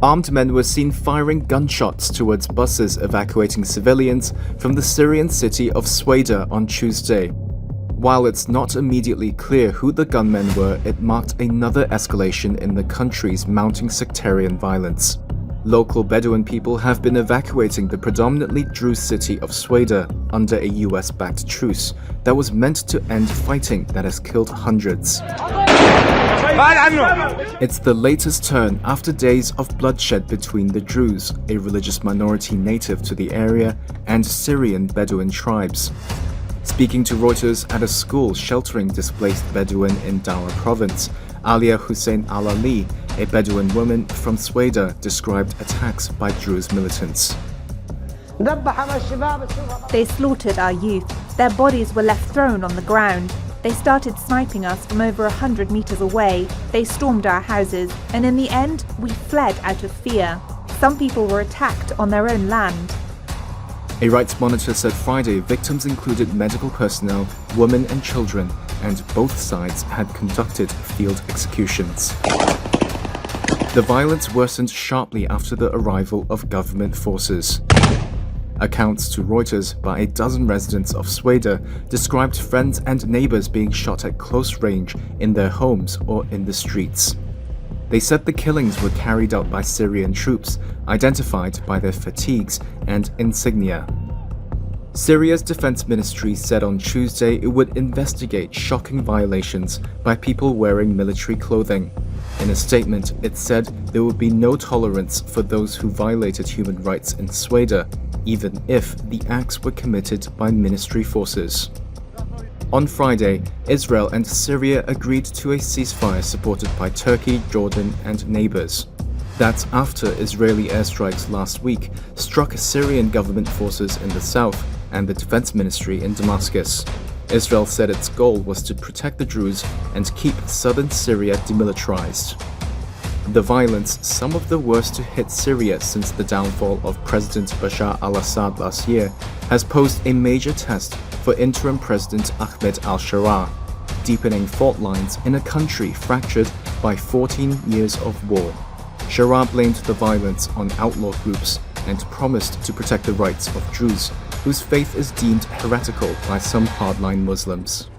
Armed men were seen firing gunshots towards buses evacuating civilians from the Syrian city of Sweida on Tuesday. While it's not immediately clear who the gunmen were, it marked another escalation in the country's mounting sectarian violence. Local Bedouin people have been evacuating the predominantly Druze city of Sweida under a US-backed truce that was meant to end fighting that has killed hundreds. It's the latest turn after days of bloodshed between the Druze, a religious minority native to the area, and Syrian Bedouin tribes. Speaking to Reuters at a school sheltering displaced Bedouin in Dawa province, Alia Hussein Al-Ali, a Bedouin woman from Sweida, described attacks by Druze militants. They slaughtered our youth. Their bodies were left thrown on the ground. They started sniping us from over 100 meters away. They stormed our houses, and in the end, we fled out of fear. Some people were attacked on their own land. A rights monitor said Friday victims included medical personnel, women and children, and both sides had conducted field executions. The violence worsened sharply after the arrival of government forces. Accounts to Reuters by a dozen residents of Sweida described friends and neighbors being shot at close range in their homes or in the streets. They said the killings were carried out by Syrian troops, identified by their fatigues and insignia. Syria's defense ministry said on Tuesday it would investigate shocking violations by people wearing military clothing. In a statement, it said there would be no tolerance for those who violated human rights in Sweida, even if the acts were committed by ministry forces. On Friday, Israel and Syria agreed to a ceasefire supported by Turkey, Jordan, and neighbors. That's after Israeli airstrikes last week struck Syrian government forces in the south and the defense ministry in Damascus. Israel said its goal was to protect the Druze and keep southern Syria demilitarized. The violence, some of the worst to hit Syria since the downfall of President Bashar al-Assad last year, has posed a major test for interim President Ahmed al-Sharaa, deepening fault lines in a country fractured by 14 years of war. Sharaa blamed the violence on outlaw groups and promised to protect the rights of Druze, whose faith is deemed heretical by some hardline Muslims.